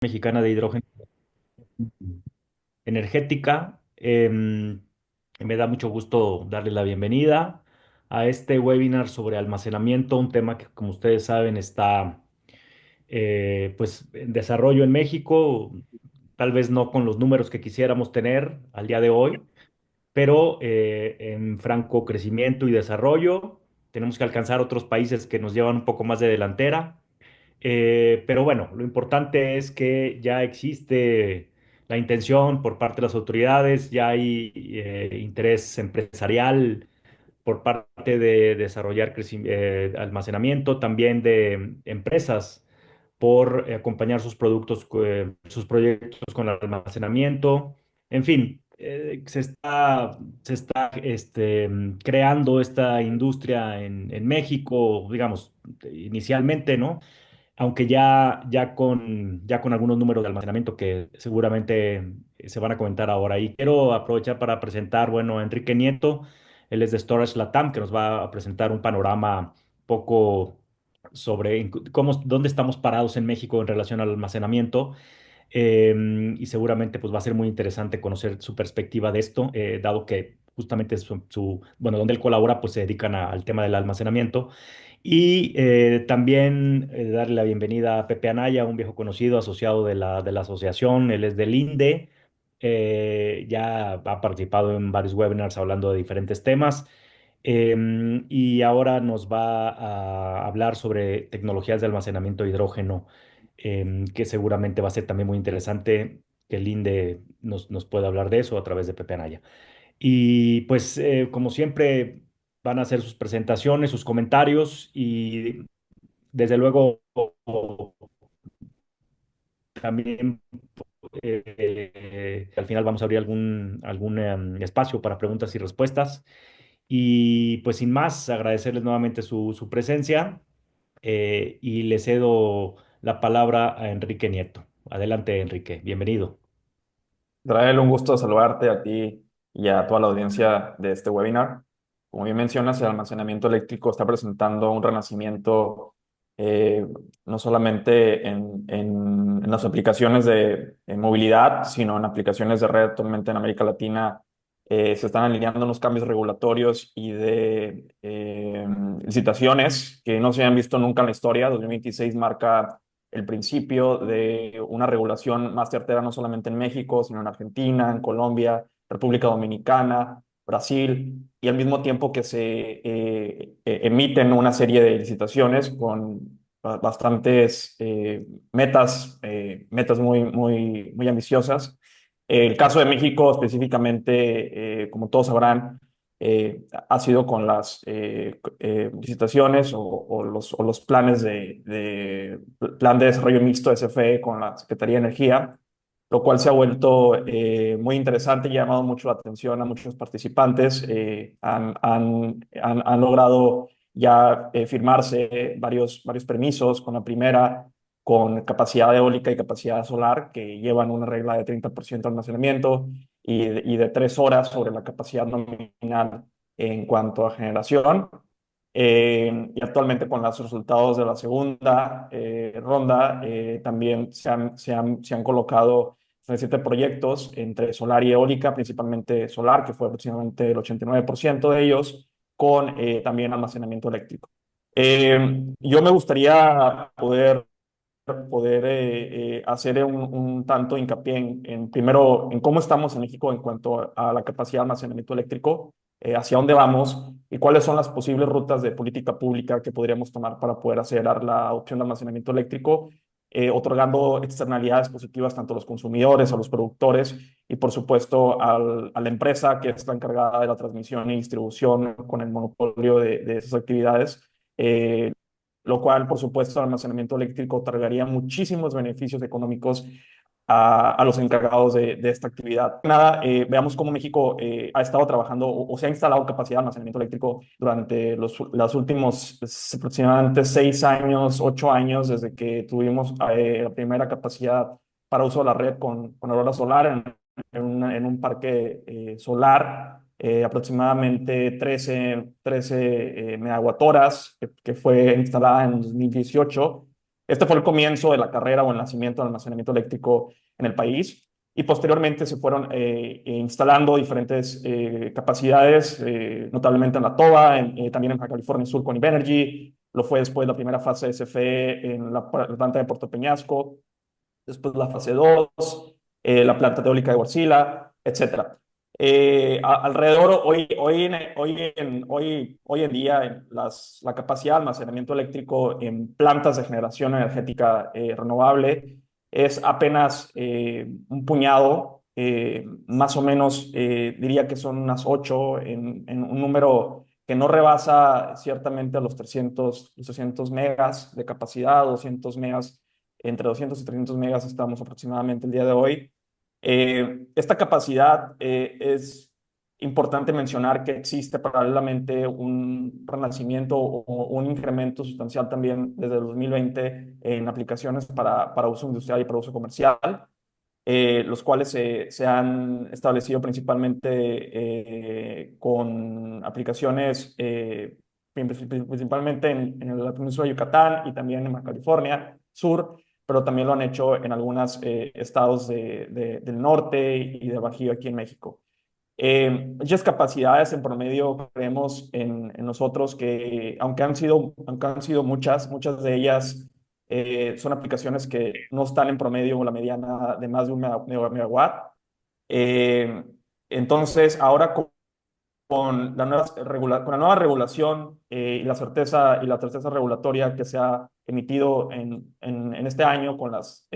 Mexicana de Hidrógeno Energética. Me da mucho gusto darle la bienvenida a este webinar sobre almacenamiento, un tema que, como ustedes saben, está pues en desarrollo en México, tal vez no con los números que quisiéramos tener al día de hoy, pero en franco crecimiento y desarrollo. Tenemos que alcanzar otros países que nos llevan un poco más de delantera. Pero bueno, lo importante es que ya existe la intención por parte de las autoridades, ya hay interés empresarial por parte de desarrollar almacenamiento, también de empresas por acompañar sus productos, sus proyectos con el almacenamiento. En fin, se está creando esta industria en México, digamos, inicialmente, ¿no? Aunque ya con algunos números de almacenamiento que seguramente se van a comentar ahora. Y quiero aprovechar para presentar, bueno, a Enrique Nieto. Él es de Storage Latam, que nos va a presentar un panorama poco sobre dónde estamos parados en México en relación al almacenamiento. Y seguramente pues va a ser muy interesante conocer su perspectiva de esto, dado que justamente bueno, donde él colabora, pues se dedican al tema del almacenamiento. Y también darle la bienvenida a Pepe Anaya, un viejo conocido asociado de la asociación. Él es del INDE, ya ha participado en varios webinars hablando de diferentes temas. Y ahora nos va a hablar sobre tecnologías de almacenamiento de hidrógeno, que seguramente va a ser también muy interesante que el INDE nos pueda hablar de eso a través de Pepe Anaya. Y pues, como siempre, van a hacer sus presentaciones, sus comentarios y desde luego también al final vamos a abrir algún espacio para preguntas y respuestas. Y pues sin más, agradecerles nuevamente su presencia, y le cedo la palabra a Enrique Nieto. Adelante, Enrique, bienvenido. Israel, un gusto saludarte a ti y a toda la audiencia de este webinar. Como bien mencionas, el almacenamiento eléctrico está presentando un renacimiento eh, no solamente en las aplicaciones de movilidad, sino en aplicaciones de red. Actualmente en América Latina se están alineando unos cambios regulatorios y de licitaciones que no se han visto nunca en la historia. 2026 marca el principio de una regulación más certera no solamente en México, sino en Argentina, en Colombia, República Dominicana, Brasil, y al mismo tiempo que se emiten una serie de licitaciones con bastantes metas muy ambiciosas. El caso de México específicamente, como todos sabrán, ha sido con las licitaciones o los planes de Plan de Desarrollo Mixto SFE con la Secretaría de Energía, lo cual se ha vuelto muy interesante y ha llamado mucho la atención a muchos participantes. Han logrado ya firmarse varios permisos con la primera, con capacidad eólica y capacidad solar, que llevan una regla de 30% de almacenamiento y de 3 horas sobre la capacidad nominal en cuanto a generación. Y actualmente con los resultados de la segunda ronda, también se han colocado 7 proyectos entre solar y eólica, principalmente solar, que fue aproximadamente el 89% de ellos, con también almacenamiento eléctrico. Yo me gustaría poder hacer un tanto hincapié primero en cómo estamos en México en cuanto a la capacidad de almacenamiento eléctrico, hacia dónde vamos y cuáles son las posibles rutas de política pública que podríamos tomar para poder acelerar la adopción de almacenamiento eléctrico, otorgando externalidades positivas tanto a los consumidores, a los productores y por supuesto a la empresa que está encargada de la transmisión y distribución con el monopolio de esas actividades. Lo cual, por supuesto, el almacenamiento eléctrico otorgaría muchísimos beneficios económicos a los encargados de esta actividad. Nada, veamos cómo México ha estado trabajando o se ha instalado capacidad de almacenamiento eléctrico durante los últimos aproximadamente 6 años, 8 años, desde que tuvimos la primera capacidad para uso de la red con aurora solar en un parque solar, aproximadamente 13 megawattoras, que fue instalada en 2018. Este fue el comienzo de la carrera o el nacimiento del almacenamiento eléctrico en el país. Y posteriormente se fueron instalando diferentes capacidades, notablemente en la TOBA, también en Baja California Sur con Ibenergy. Lo fue después la primera fase de CFE en la planta de Puerto Peñasco, después la fase 2, la planta eólica de Huarcila, etcétera. Alrededor, hoy en día, la capacidad de almacenamiento eléctrico en plantas de generación energética renovable es apenas un puñado, más o menos diría que son unas 8 en un número que no rebasa ciertamente a los 300 megas de capacidad, 200 megas, entre 200 y 300 megas estamos aproximadamente el día de hoy. Esta capacidad es importante mencionar que existe paralelamente un renacimiento o un incremento sustancial también desde el 2020 en aplicaciones para uso industrial y para uso comercial, los cuales se han establecido principalmente con aplicaciones principalmente en la península de Yucatán y también en Baja California Sur, pero también lo han hecho en algunos estados del norte y de Bajío aquí en México. Muchas capacidades en promedio creemos en nosotros que aunque han sido muchas de ellas son aplicaciones que no están en promedio o la mediana de más de un megawatt. Eh, entonces, ahora con la nueva regulación y la certeza regulatoria que se ha emitido en este año con las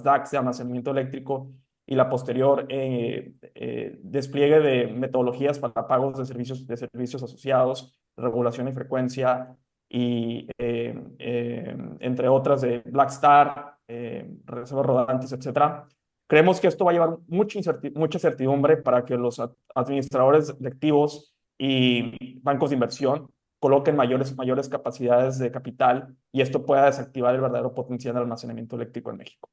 DACs de almacenamiento eléctrico y la posterior despliegue de metodologías para pagos de servicios asociados, regulación y frecuencia, y entre otras de Blackstar, reservas rodantes, etcétera. Creemos que esto va a llevar mucha certidumbre para que los administradores de activos y bancos de inversión coloquen mayores capacidades de capital y esto pueda desactivar el verdadero potencial de almacenamiento eléctrico en México.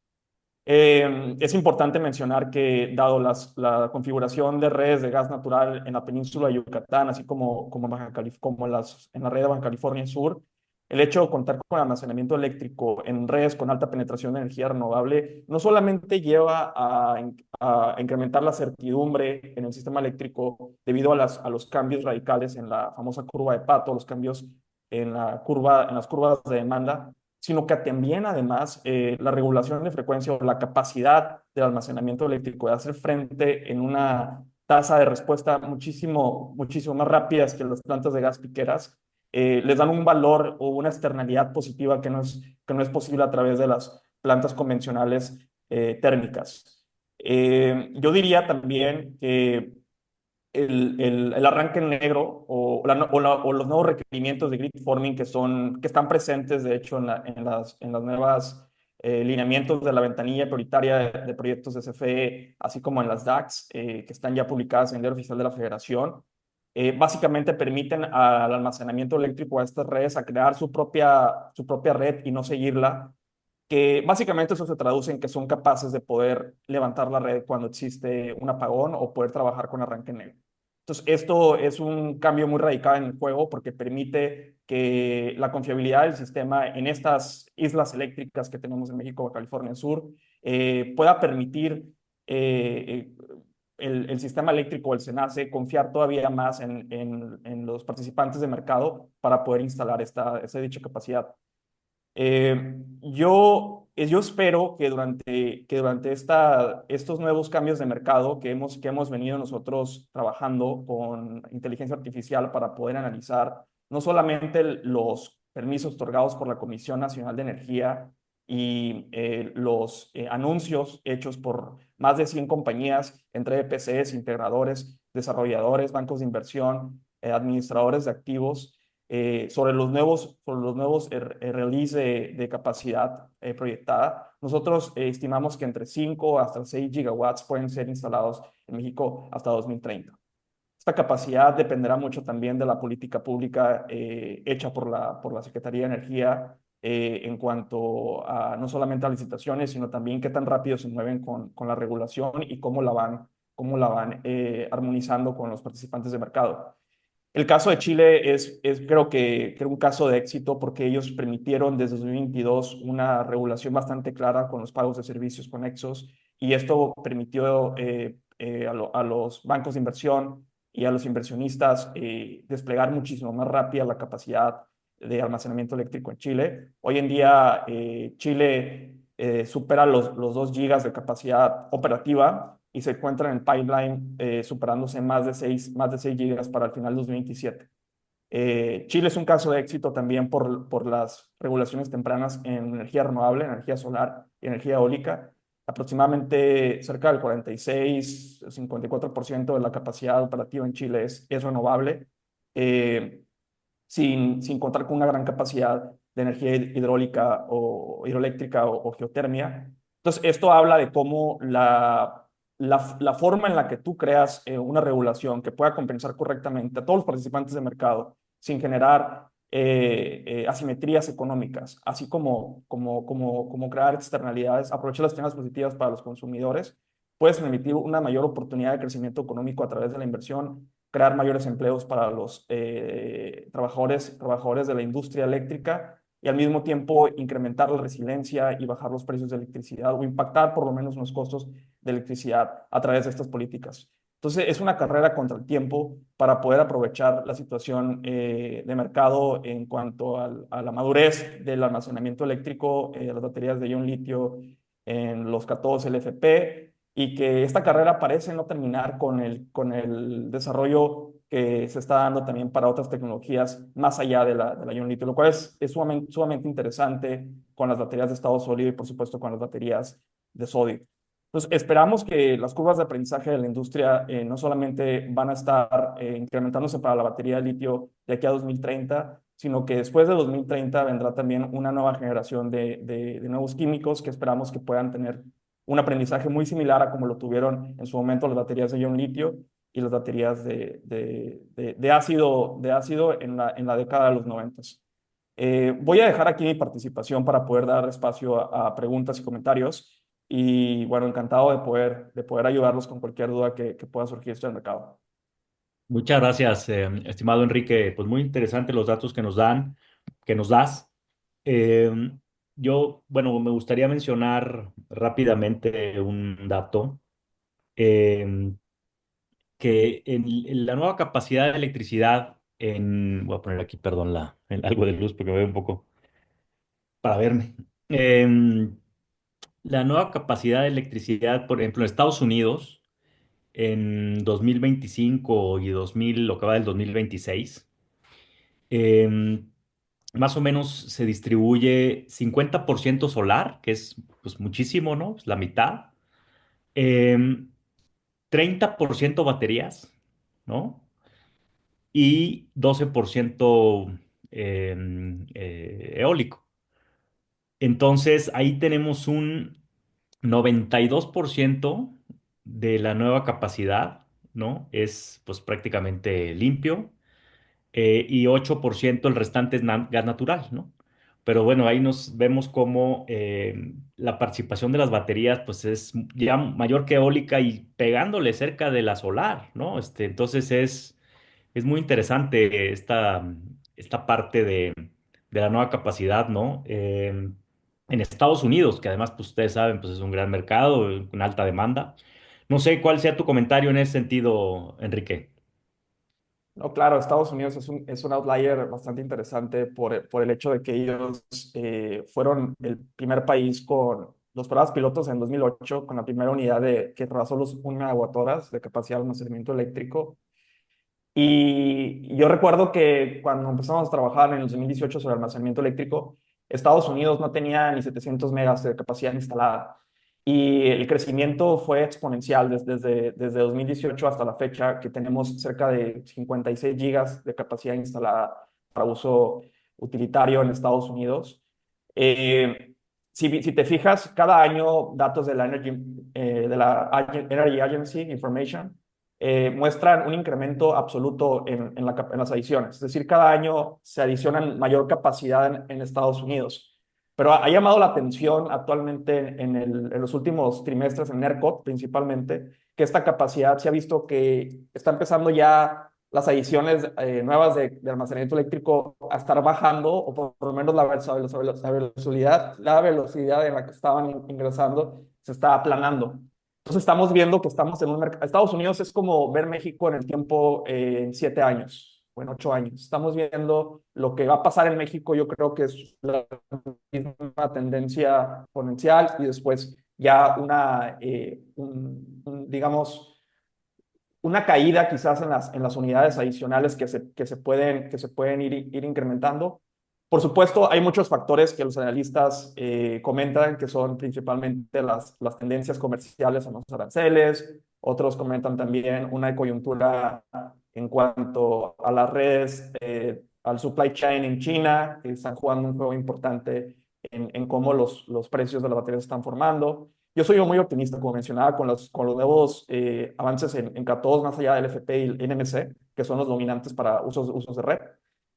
Es importante mencionar que, dado la configuración de redes de gas natural en la península de Yucatán, así en la red de Baja California Sur, el hecho de contar con almacenamiento eléctrico en redes con alta penetración de energía renovable no solamente lleva a incrementar la certidumbre en el sistema eléctrico debido a los cambios radicales en la famosa curva de Pato, los cambios en las curvas de demanda, sino que también además la regulación de frecuencia o la capacidad del almacenamiento eléctrico de hacer frente en una tasa de respuesta muchísimo más rápidas que las plantas de gas piqueras, les dan un valor o una externalidad positiva que no es posible a través de las plantas convencionales térmicas. Yo diría también que el arranque en negro o los nuevos requerimientos de grid forming que están presentes, de hecho, en las nuevas lineamientos de la ventanilla prioritaria de proyectos de CFE, así como en las DACs que están ya publicadas en el Diario Oficial de la Federación, básicamente permiten al almacenamiento eléctrico a estas redes a crear su propia red y no seguirla, que básicamente eso se traduce en que son capaces de poder levantar la red cuando existe un apagón o poder trabajar con arranque negro. Entonces, esto es un cambio muy radical en el juego porque permite que la confiabilidad del sistema en estas islas eléctricas que tenemos en México, California Sur, pueda permitir eh, el sistema eléctrico, el SENACE, confiar todavía más en los participantes de mercado para poder instalar esta dicha capacidad. Yo espero que durante estos nuevos cambios de mercado que hemos venido nosotros trabajando con inteligencia artificial para poder analizar no solamente los permisos otorgados por la Comisión Nacional de Energía y los anuncios hechos por más de 100 compañías, entre EPCs, integradores, desarrolladores, bancos de inversión, administradores de activos, sobre los nuevos release de capacidad proyectada. Nosotros estimamos que entre 5 hasta 6 gigawatts pueden ser instalados en México hasta 2030. Esta capacidad dependerá mucho también de la política pública hecha por la Secretaría de Energía en cuanto a no solamente a licitaciones, sino también qué tan rápido se mueven con la regulación y cómo la van armonizando con los participantes de mercado. El caso de Chile creo que un caso de éxito porque ellos permitieron desde 2022 una regulación bastante clara con los pagos de servicios conexos y esto permitió a los bancos de inversión y a los inversionistas desplegar muchísimo más rápida la capacidad de almacenamiento eléctrico en Chile. Hoy en día Chile supera los 2 gigas de capacidad operativa y se encuentra en el pipeline superándose más de 6 gigas para el final de 2027. Chile es un caso de éxito también por las regulaciones tempranas en energía renovable, energía solar y energía eólica. Aproximadamente cerca del 46-54% de la capacidad operativa en Chile es renovable. Eh, sin contar con una gran capacidad de energía hidráulica o hidroeléctrica o geotermia. Entonces, esto habla de cómo la forma en la que tú creas una regulación que pueda compensar correctamente a todos los participantes del mercado sin generar asimetrías económicas, así como crear externalidades, aprovechar las externalidades positivas para los consumidores, puedes permitir una mayor oportunidad de crecimiento económico a través de la inversión, crear mayores empleos para los trabajadores de la industria eléctrica y al mismo tiempo incrementar la resiliencia y bajar los precios de electricidad o impactar por lo menos los costos de electricidad a través de estas políticas. Entonces, es una carrera contra el tiempo para poder aprovechar la situación de mercado en cuanto a la madurez del almacenamiento eléctrico, las baterías de ion litio en los cátodos LFP y que esta carrera parece no terminar con el desarrollo que se está dando también para otras tecnologías más allá de la ion litio, lo cual es sumamente interesante con las baterías de estado sólido y por supuesto con las baterías de sodio. Entonces, esperamos que las curvas de aprendizaje de la industria no solamente van a estar incrementándose para la batería de litio de aquí a 2030, sino que después de 2030 vendrá también una nueva generación de nuevos químicos que esperamos que puedan tener un aprendizaje muy similar a como lo tuvieron en su momento las baterías de ion litio y las baterías de ácido en la década de los 90. Voy a dejar aquí mi participación para poder dar espacio a preguntas y comentarios. Y bueno, encantado de poder ayudarlos con cualquier duda que pueda surgir en el mercado. Muchas gracias, estimado Enrique. Pues muy interesantes los datos que nos das. Eh, yo, bueno, me gustaría mencionar rápidamente un dato, eh, que en la nueva capacidad de electricidad voy a poner aquí, perdón, algo de luz porque me veo un poco para verme. La nueva capacidad de electricidad, por ejemplo, en Estados Unidos, en 2025 y 2000, lo que va del 2026, em, más o menos se distribuye 50% solar, que es pues muchísimo, ¿no? Es la mitad. em, 30% baterías, ¿no? Y 12% eólico. Entonces, ahí tenemos un 92% de la nueva capacidad, ¿no? Es pues prácticamente limpio, y 8% el restante es gas natural, ¿no? Pero bueno, ahí nos vemos cómo la participación de las baterías pues es ya mayor que eólica y pegándole cerca de la solar, ¿no? Entonces es muy interesante esta parte de la nueva capacidad, ¿no? En Estados Unidos, que además, pues ustedes saben, pues es un gran mercado con alta demanda. No sé cuál sea tu comentario en ese sentido, Enrique. No, claro, Estados Unidos es un outlier bastante interesante por el hecho de que ellos fueron el primer país con los pruebas pilotos en 2008, con la primera unidad que rebasó los 1 megawatt-horas de capacidad de almacenamiento eléctrico. Y yo recuerdo que cuando empezamos a trabajar en el 2018 sobre almacenamiento eléctrico, Estados Unidos no tenía ni 700 megas de capacidad instalada. Y el crecimiento fue exponencial desde 2018 hasta la fecha, que tenemos cerca de 56 gigas de capacidad instalada para uso utilitario en Estados Unidos. Eh, si te fijas, cada año datos de la Energy Agency Information muestran un incremento absoluto en las adiciones. Es decir, cada año se adicionan mayor capacidad en Estados Unidos. Pero ha llamado la atención actualmente en los últimos trimestres en ERCOT principalmente, que esta capacidad se ha visto que está empezando ya las adiciones nuevas de almacenamiento eléctrico a estar bajando, o por lo menos la velocidad en la que estaban ingresando se está aplanando. Entonces estamos viendo que estamos en un mercado. Estados Unidos es como ver México en el tiempo en 7 años o en 8 años. Estamos viendo lo que va a pasar en México. Yo creo que es la misma tendencia exponencial y después ya digamos, una caída quizás en las unidades adicionales que se pueden ir incrementando. Por supuesto, hay muchos factores que los analistas comentan, que son principalmente las tendencias comerciales a los aranceles. Otros comentan también una coyuntura en cuanto a las redes, al supply chain en China, que están jugando un juego importante en cómo los precios de las baterías se están formando. Yo soy muy optimista, como mencionaba, con los nuevos avances en cátodos más allá del FP y el NMC, que son los dominantes para usos de red,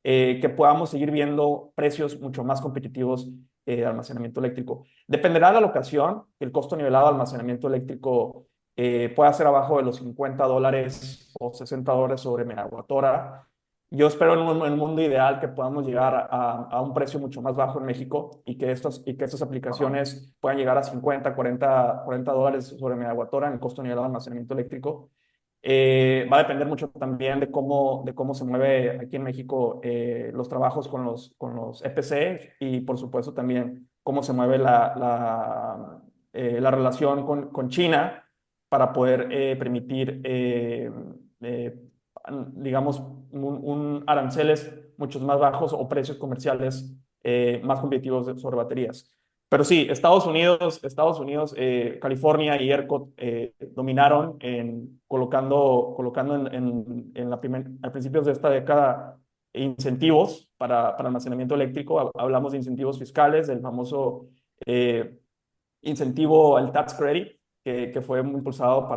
que podamos seguir viendo precios mucho más competitivos de almacenamiento eléctrico. Dependerá de la locación, el costo nivelado de almacenamiento eléctrico pueda ser abajo de los $50 o $60 sobre megawatt hora. Yo espero en un mundo ideal que podamos llegar a un precio mucho más bajo en México y que estas aplicaciones puedan llegar a 50, $40 sobre megawatt hora en el costo nivelado de almacenamiento eléctrico. Va a depender mucho también de cómo se mueve aquí en México los trabajos con los EPC y por supuesto también cómo se mueve la relación con China para poder permitir eh, digamos, aranceles muchos más bajos o precios comerciales más competitivos sobre baterías. Pero sí, Estados Unidos, California y ERCOT dominaron colocando a principios de esta década incentivos para almacenamiento eléctrico. Hablamos de incentivos fiscales, del famoso eh, incentivo al tax credit, que fue impulsado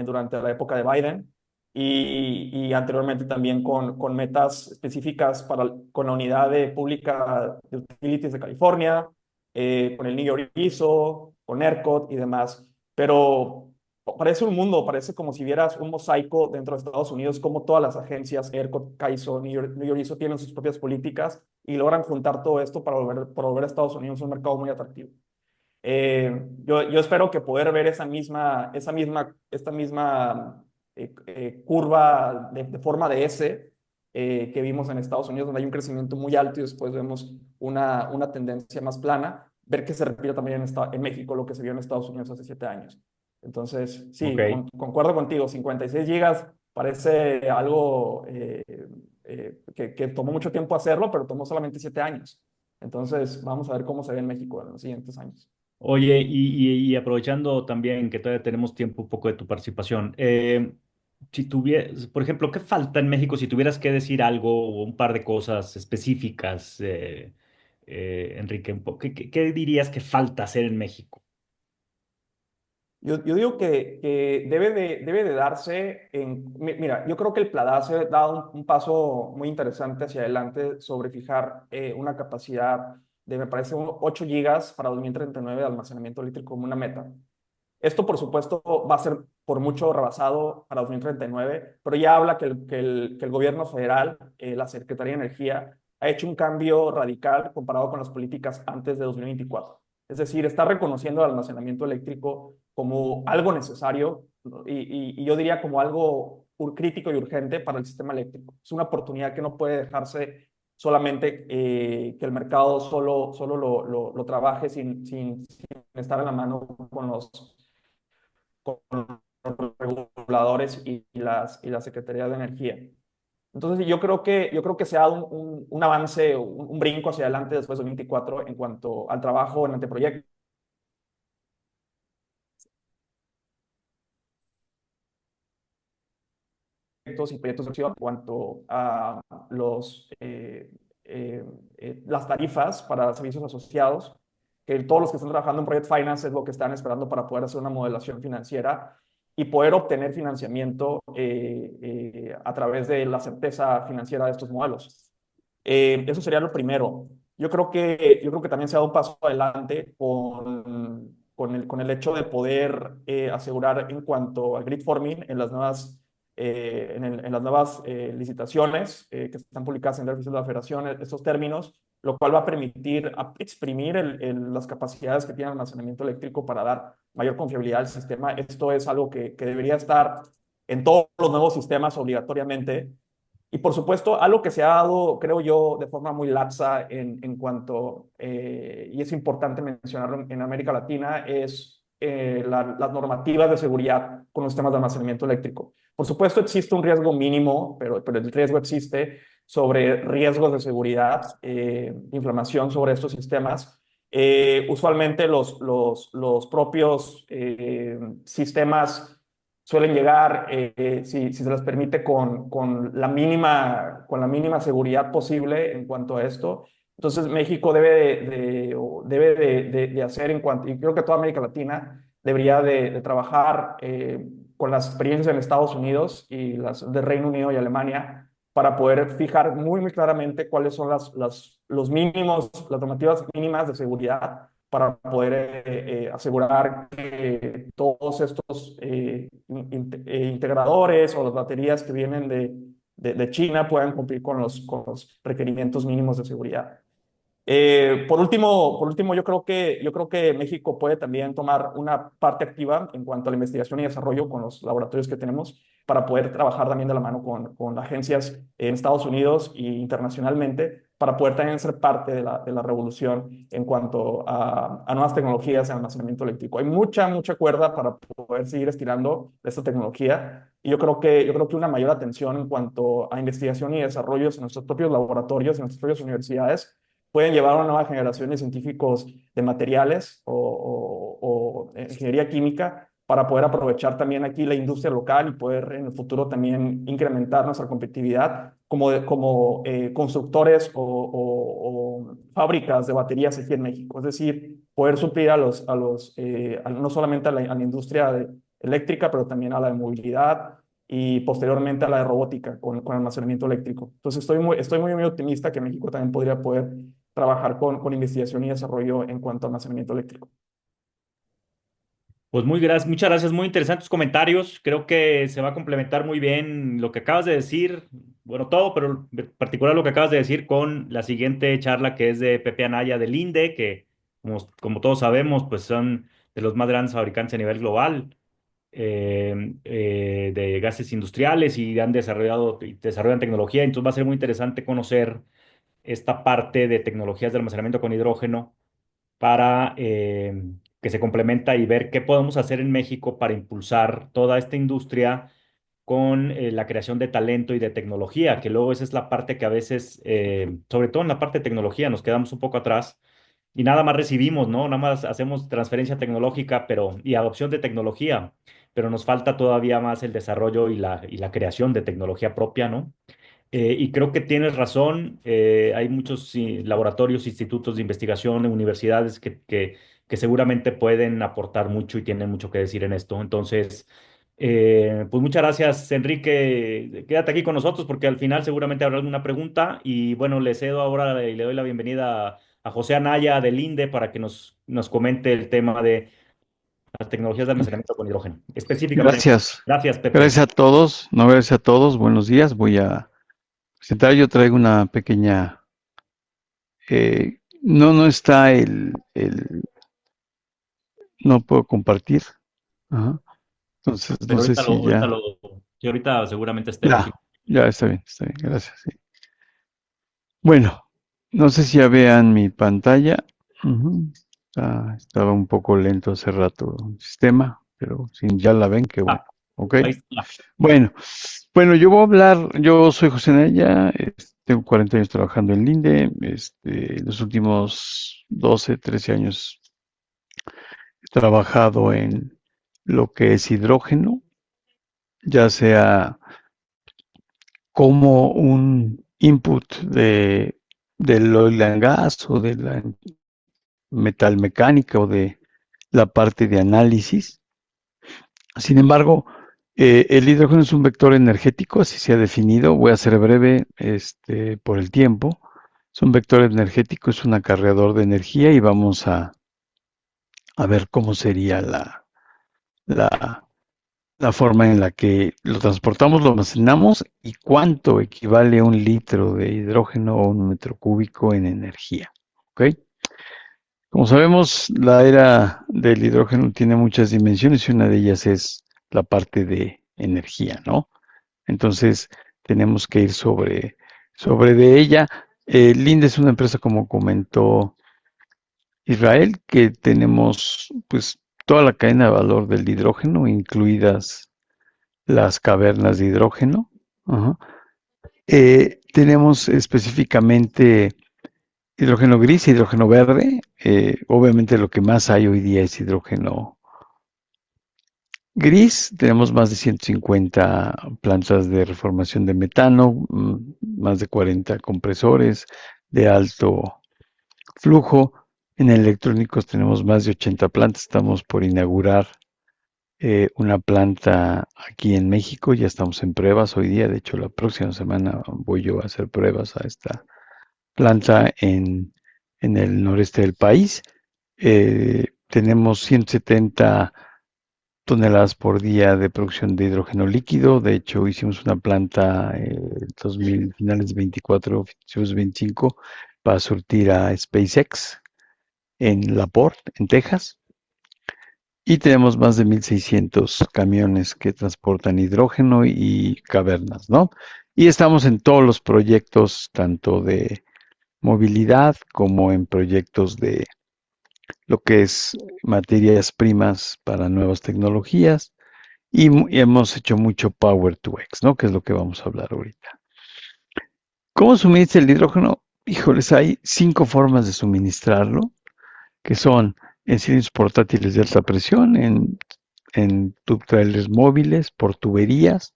durante la época de Biden y anteriormente también con metas específicas con la unidad pública de utilities de California, con el New York ISO, con ERCOT y demás. Pero parece un mundo, parece como si vieras un mosaico dentro de Estados Unidos, como todas las agencias, ERCOT, CAISO, New York ISO, tienen sus propias políticas y logran juntar todo esto para volver a Estados Unidos un mercado muy atractivo. Yo espero que poder ver esta misma curva de forma de S que vimos en Estados Unidos, donde hay un crecimiento muy alto y después vemos una tendencia más plana, ver que se repite también en México lo que se vio en Estados Unidos hace 7 años. Entonces, Ok. sí, concuerdo contigo, 56 gigas parece algo que tomó mucho tiempo hacerlo, pero tomó solamente 7 años. Entonces, vamos a ver cómo se ve en México en los siguientes años. Oye, y aprovechando también que todavía tenemos tiempo un poco de tu participación, si tuvieras, por ejemplo, ¿qué falta en México si tuvieras que decir algo o un par de cosas específicas, Enrique? ¿Qué dirías que falta hacer en México? Yo digo que debe de darse mira, yo creo que el PLADA ha dado un paso muy interesante hacia adelante sobre fijar una capacidad de, me parece, 8 gigas para 2039 de almacenamiento eléctrico como una meta. Esto, por supuesto, va a ser por mucho rebasado para 2039, pero ya habla que el gobierno federal, la Secretaría de Energía, ha hecho un cambio radical comparado con las políticas antes de 2024. Es decir, está reconociendo el almacenamiento eléctrico como algo necesario y yo diría como algo crítico y urgente para el sistema eléctrico. Es una oportunidad que no puede dejarse solamente que el mercado solo lo trabaje sin estar en la mano con los reguladores y la Secretaría de Energía. Entonces, yo creo que se ha dado un avance, un brinco hacia adelante después de 2024 en cuanto al trabajo en anteproyectos y proyectos de acción en cuanto a las tarifas para servicios asociados, que todos los que están trabajando en Project Finance es lo que están esperando para poder hacer una modelación financiera y poder obtener financiamiento a través de la certeza financiera de estos modelos. Eso sería lo primero. Yo creo que también se ha dado un paso adelante con el hecho de poder asegurar en cuanto al grid forming en las nuevas en las nuevas licitaciones que están publicadas en el oficial de la Federación, estos términos, lo cual va a permitir exprimir las capacidades que tiene el almacenamiento eléctrico para dar mayor confiabilidad al sistema. Esto es algo que debería estar en todos los nuevos sistemas obligatoriamente. Y por supuesto, algo que se ha dado, creo yo, de forma muy laxa en cuanto, y es importante mencionarlo en América Latina, es las normativas de seguridad con los temas de almacenamiento eléctrico. Por supuesto, existe un riesgo mínimo, pero el riesgo existe sobre riesgos de seguridad, inflamación sobre estos sistemas. Usualmente los propios sistemas suelen llegar, si se les permite, con la mínima seguridad posible en cuanto a esto. Entonces, México debe de hacer en cuanto, y creo que toda América Latina debería de trabajar con las experiencias en Estados Unidos y las de Reino Unido y Alemania para poder fijar muy, muy claramente cuáles son los mínimos, las normativas mínimas de seguridad para poder asegurar que todos estos integradores o las baterías que vienen de China puedan cumplir con los requerimientos mínimos de seguridad. Por último, yo creo que México puede también tomar una parte activa en cuanto a la investigación y desarrollo con los laboratorios que tenemos para poder trabajar también de la mano con agencias en Estados Unidos e internacionalmente para poder también ser parte de la revolución en cuanto a nuevas tecnologías de almacenamiento eléctrico. Hay mucha, mucha cuerda para poder seguir estirando esta tecnología y yo creo que una mayor atención en cuanto a investigación y desarrollo en nuestros propios laboratorios, en nuestras propias universidades pueden llevar a una nueva generación de científicos de materiales o ingeniería química para poder aprovechar también aquí la industria local y poder en el futuro también incrementar nuestra competitividad como constructores o fábricas de baterías aquí en México. Es decir, poder suplir no solamente a la industria eléctrica, pero también a la de movilidad y posteriormente a la de robótica con almacenamiento eléctrico. Entonces estoy muy optimista que México también podría poder trabajar con investigación y desarrollo en cuanto a almacenamiento eléctrico. Pues muchas gracias, muy interesantes comentarios. Creo que se va a complementar muy bien lo que acabas de decir, bueno, todo, pero en particular lo que acabas de decir con la siguiente charla que es de Pepe Anaya del INDE, que como todos sabemos, pues son de los más grandes fabricantes a nivel global de gases industriales y han desarrollado y desarrollan tecnología. Entonces va a ser muy interesante conocer esta parte de tecnologías de almacenamiento con hidrógeno para que se complementa y ver qué podemos hacer en México para impulsar toda esta industria con la creación de talento y de tecnología, que luego esa es la parte que a veces, sobre todo en la parte de tecnología, nos quedamos un poco atrás y nada más recibimos, ¿no? Nada más hacemos transferencia tecnológica y adopción de tecnología, pero nos falta todavía más el desarrollo y la creación de tecnología propia, ¿no? Y creo que tienes razón. Hay muchos sí, laboratorios, institutos de investigación, universidades que seguramente pueden aportar mucho y tienen mucho que decir en esto. Entonces, pues muchas gracias, Enrique. Quédate aquí con nosotros porque al final seguramente habrá alguna pregunta. Y bueno, le cedo ahora y le doy la bienvenida a José Anaya del INDE para que nos comente el tema de las tecnologías de almacenamiento con hidrógeno. Específicamente. Gracias. Gracias, Pepe. Gracias a todos. No, gracias a todos. Buenos días. Voy a presentar. Yo traigo una pequeña. No está no puedo compartir. Ajá. Entonces, no Pero sé si ya. sí, ahorita seguramente esté Ya, útil. ya está bien, está bien. Gracias. Sí. Bueno, no sé si ya vean mi pantalla. Ujú. Estaba un poco lento hace rato el sistema, pero si ya la ven, qué bueno. Ah, Ok. ahí está. Bueno, yo voy a hablar, yo soy José Naya, tengo 40 años trabajando en Linde, los últimos 12, 13 años he trabajado en lo que es hidrógeno, ya sea como un input del oil and gas o de la metalmecánica o de la parte de análisis. Sin embargo, el hidrógeno es un vector energético, así se ha definido. Voy a ser breve, por el tiempo. Es un vector energético, es un acarreador de energía y vamos a ver cómo sería la la forma en la que lo transportamos, lo almacenamos y cuánto equivale un litro de hidrógeno o un metro cúbico en energía. ¿Ok? Como sabemos, la era del hidrógeno tiene muchas dimensiones y una de ellas es la parte de energía, ¿no? Entonces, tenemos que ir sobre de ella. Linde es una empresa, como comentó Israel, que tenemos pues toda la cadena de valor del hidrógeno, incluidas las cavernas de hidrógeno. Ajá. Tenemos específicamente hidrógeno gris y hidrógeno verde. Obviamente lo que más hay hoy día es hidrógeno gris. Tenemos más de 150 plantas de reformación de metano, más de 40 compresores de alto flujo. En electrónicos tenemos más de 80 plantas. Estamos por inaugurar una planta aquí en México. Ya estamos en pruebas hoy día. De hecho, la próxima semana voy yo a hacer pruebas a esta planta en el noreste del país. Tenemos 170 toneladas por día de producción de hidrógeno líquido. De hecho, hicimos una planta finales de 24, principios 25, para surtir a SpaceX en La Porte, en Texas. Y tenemos más de 1,600 camiones que transportan hidrógeno y cavernas, ¿no? Y estamos en todos los proyectos, tanto de movilidad como en proyectos de lo que es materias primas para nuevas tecnologías. Y hemos hecho mucho Power to X, ¿no? Que es lo que vamos a hablar ahorita. ¿Cómo suministra el hidrógeno? Híjoles, hay 5 formas de suministrarlo, que son en cilindros portátiles de alta presión, en tube trailers móviles, por tuberías,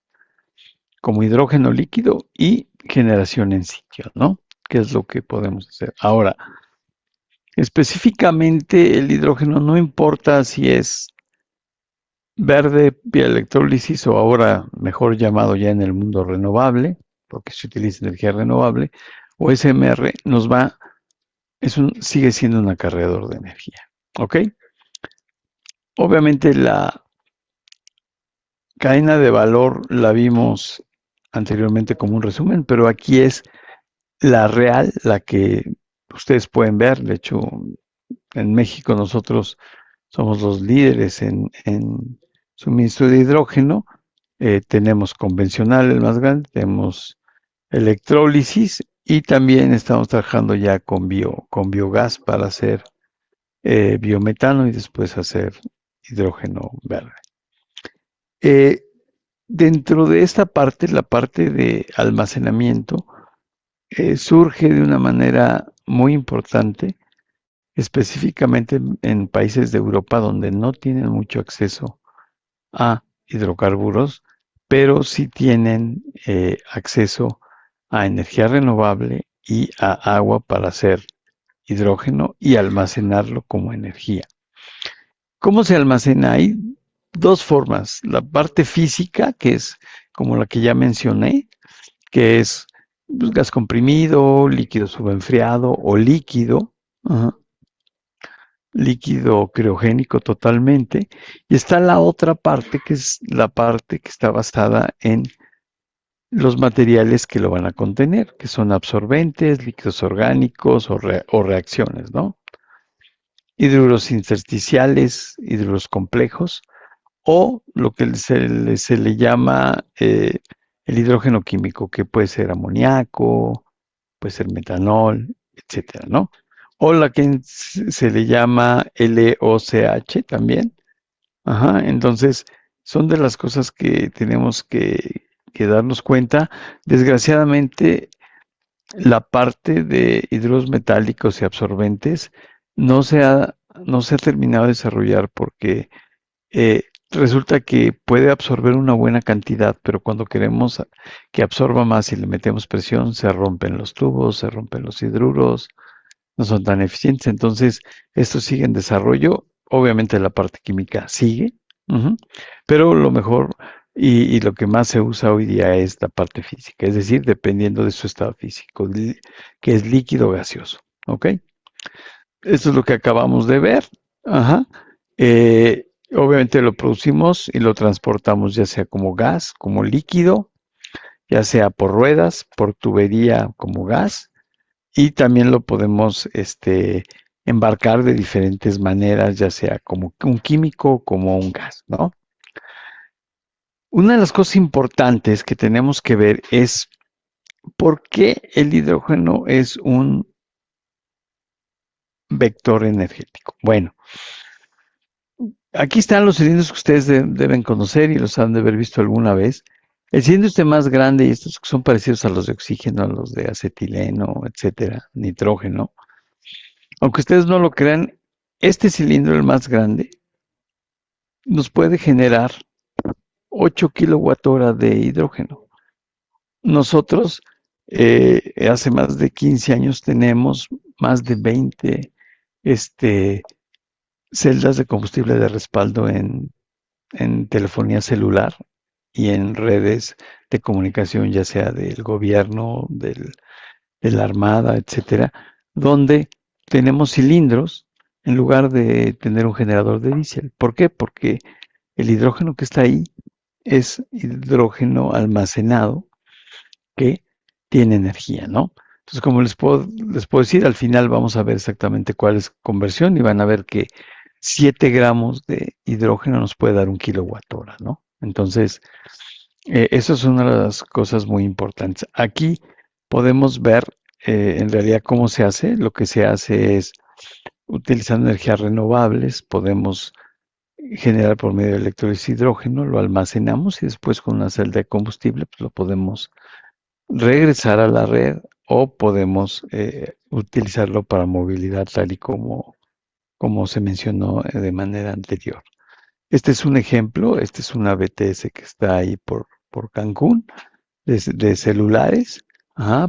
como hidrógeno líquido y generación en sitio, ¿no? ¿Qué es lo que podemos hacer? Ahora, específicamente el hidrógeno no importa si es verde vía electrólisis o ahora mejor llamado ya en el mundo renovable, porque se utiliza energía renovable, o SMR, sigue siendo un acarreador de energía. ¿Ok? Obviamente la cadena de valor la vimos anteriormente como un resumen, pero aquí es la real, la que ustedes pueden ver. De hecho, en México nosotros somos los líderes en suministro de hidrógeno. Tenemos convencional, el más grande, tenemos electrólisis y también estamos trabajando ya con biogás para hacer biometano y después hacer hidrógeno verde. Dentro de esta parte, la parte de almacenamiento, surge de una manera muy importante, específicamente en países de Europa donde no tienen mucho acceso a hidrocarburos, pero sí tienen acceso a energía renovable y a agua para hacer hidrógeno y almacenarlo como energía. ¿Cómo se almacena? Hay 2 formas. La parte física, que es como la que ya mencioné, que es pues, gas comprimido, líquido subenfriado o líquido. Ajá, líquido criogénico totalmente, y está la otra parte, que es la parte que está basada en los materiales que lo van a contener, que son absorbentes, líquidos orgánicos o reacciones, ¿no? Hidruros intersticiales, hidruros complejos, o lo que se le llama el hidrógeno químico, que puede ser amoníaco, puede ser metanol, etcétera, ¿no? O la que se le llama LOCH también. Ajá, entonces son de las cosas que tenemos que darnos cuenta. Desgraciadamente, la parte de hidruros metálicos y absorbentes no se ha, no se ha terminado de desarrollar porque resulta que puede absorber una buena cantidad, pero cuando queremos que absorba más y le metemos presión, se rompen los tubos, se rompen los hidruros, no son tan eficientes. Entonces, esto sigue en desarrollo. Obviamente la parte química sigue, pero lo mejor y lo que más se usa hoy día es la parte física, es decir, dependiendo de su estado físico, que es líquido o gaseoso. ¿Ok? Esto es lo que acabamos de ver. Ajá. Obviamente lo producimos y lo transportamos ya sea como gas, como líquido, ya sea por ruedas, por tubería como gas, y también lo podemos embarcar de diferentes maneras, ya sea como un químico, como un gas, ¿no? Una de las cosas importantes que tenemos que ver es por qué el hidrógeno es un vector energético. Bueno, aquí están los cilindros que ustedes deben conocer y los han de haber visto alguna vez. El cilindro más grande, y estos que son parecidos a los de oxígeno, a los de acetileno, etcétera, nitrógeno. Aunque ustedes no lo crean, este cilindro, el más grande, nos puede generar 8 kilowatt-hora de hidrógeno. Nosotros, hace más de 15 años, tenemos más de 20 celdas de combustible de respaldo en telefonía celular y en redes de comunicación, ya sea del gobierno, de la armada, etcétera, donde tenemos cilindros en lugar de tener un generador de diésel. ¿Por qué? Porque el hidrógeno que está ahí es hidrógeno almacenado que tiene energía, ¿no? Entonces, como les puedo decir, al final vamos a ver exactamente cuál es conversión y van a ver que 7 gramos de hidrógeno nos puede dar un kilowatt hora, ¿no? Entonces, eso es una de las cosas muy importantes. Aquí podemos ver en realidad cómo se hace. Lo que se hace es utilizando energías renovables, podemos generar por medio de electrólisis hidrógeno, lo almacenamos y después con una celda de combustible pues lo podemos regresar a la red o podemos utilizarlo para movilidad tal y como se mencionó de manera anterior. Este es un ejemplo, este es una BTS que está ahí por Cancún, de celulares,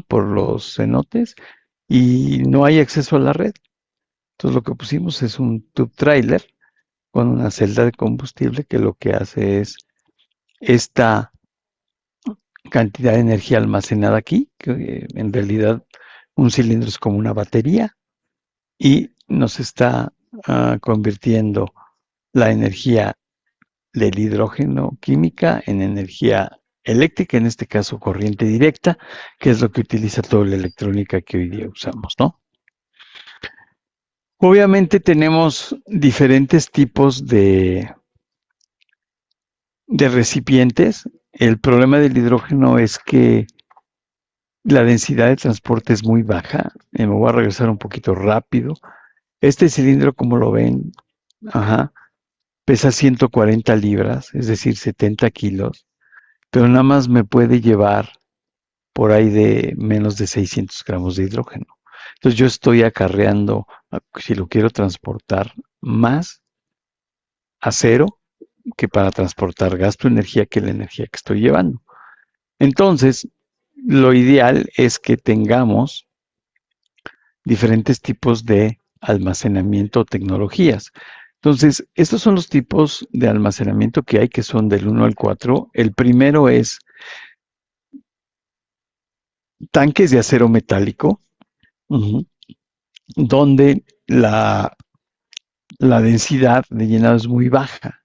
por los cenotes, y no hay acceso a la red. Entonces lo que pusimos es un tube trailer con una celda de combustible que lo que hace es esta cantidad de energía almacenada aquí, que en realidad un cilindro es como una batería, y nos está convirtiendo la energía del hidrógeno química en energía eléctrica, en este caso corriente directa, que es lo que utiliza toda la electrónica que hoy día usamos, ¿no? Obviamente tenemos diferentes tipos de recipientes. El problema del hidrógeno es que la densidad de transporte es muy baja. Me voy a regresar un poquito rápido. Este cilindro, como lo ven, pesa 140 libras, es decir, 70 kilos, pero nada más me puede llevar por ahí de menos de 600 gramos de hidrógeno. Entonces yo estoy acarreando, si lo quiero transportar, más acero que para transportar. Gasto energía que la energía que estoy llevando. Entonces, lo ideal es que tengamos diferentes tipos de almacenamiento o tecnologías. Entonces, estos son los tipos de almacenamiento que hay, que son del 1 al 4. El primero es tanques de acero metálico, donde la densidad de llenado es muy baja.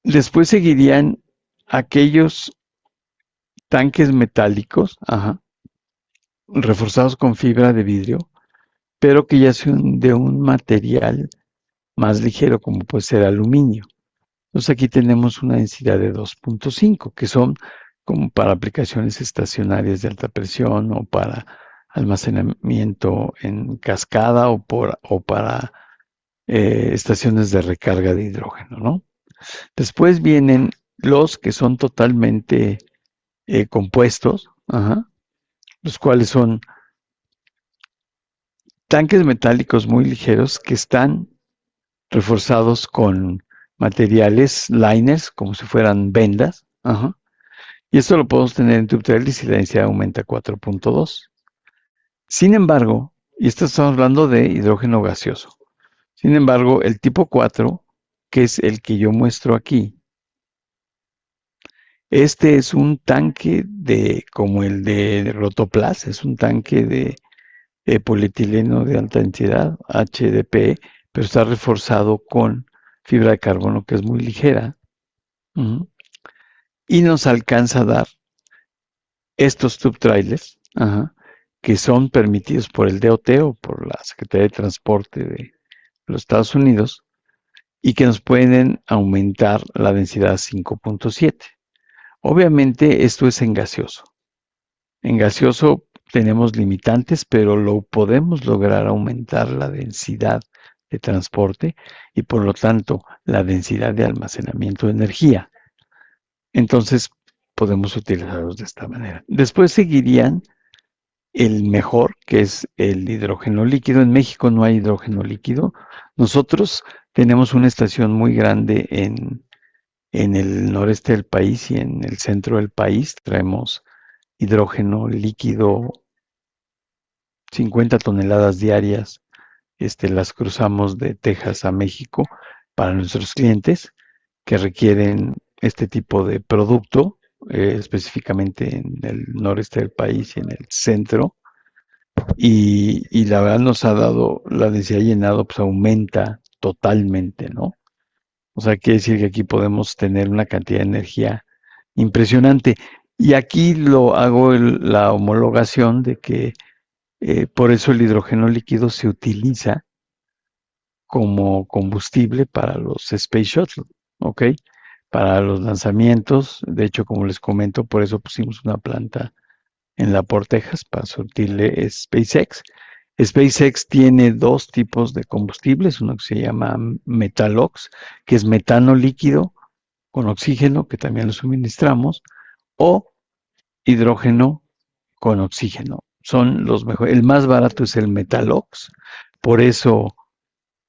Después seguirían aquellos tanques metálicos, reforzados con fibra de vidrio, pero que ya son de un material más ligero, como puede ser aluminio. Entonces aquí tenemos una densidad de 2.5, que son como para aplicaciones estacionarias de alta presión o para almacenamiento en cascada o para estaciones de recarga de hidrógeno, ¿no? Después vienen los que son totalmente compuestos, los cuales son tanques metálicos muy ligeros que están reforzados con materiales liners, como si fueran vendas, y esto lo podemos tener en tube trailer si la densidad aumenta a 4.2. Sin embargo, y esto estamos hablando de hidrógeno gaseoso, sin embargo, el tipo 4, que es el que yo muestro aquí, este es un tanque como el de Rotoplas, es un tanque de polietileno de alta densidad, HDPE, pero está reforzado con fibra de carbono que es muy ligera, uh-huh, y nos alcanza a dar estos tube trailers, ajá, que son permitidos por el DOT o por la Secretaría de Transporte de los Estados Unidos y que nos pueden aumentar la densidad a 5.7. Obviamente esto es en gaseoso. En gaseoso tenemos limitantes, pero lo podemos lograr aumentar la densidad de transporte y por lo tanto la densidad de almacenamiento de energía. Entonces podemos utilizarlos de esta manera. Después seguirían el mejor, que es el hidrógeno líquido. En México no hay hidrógeno líquido. Nosotros tenemos una estación muy grande en el noreste del país y en el centro del país. Traemos hidrógeno líquido, 50 toneladas diarias. Las cruzamos de Texas a México para nuestros clientes que requieren este tipo de producto, específicamente en el noreste del país y en el centro. Y la verdad nos ha dado, la densidad llenado pues aumenta totalmente, ¿no? O sea, quiere decir que aquí podemos tener una cantidad de energía impresionante. Y aquí lo hago la homologación de que por eso el hidrógeno líquido se utiliza como combustible para los Space Shuttle, ¿ok? Para los lanzamientos. De hecho, como les comento, por eso pusimos una planta en La Porte, Texas, para surtirle SpaceX. SpaceX tiene dos tipos de combustibles, uno que se llama Metalox, que es metano líquido con oxígeno, que también lo suministramos, o hidrógeno con oxígeno. Son los mejores. El más barato es el Metalox, por eso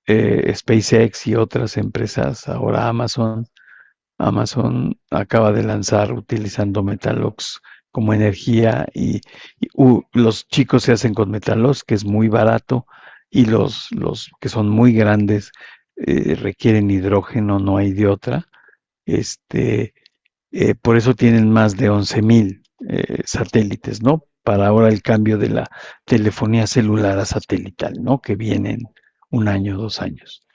SpaceX y otras empresas, ahora Amazon acaba de lanzar utilizando Metalox como energía y los chicos se hacen con Metalox, que es muy barato, y los que son muy grandes requieren hidrógeno, no hay de otra. Por eso tienen más de 11,000 satélites, ¿no? Para ahora el cambio de la telefonía celular a satelital, ¿no? Que viene en 1 año, 2 años.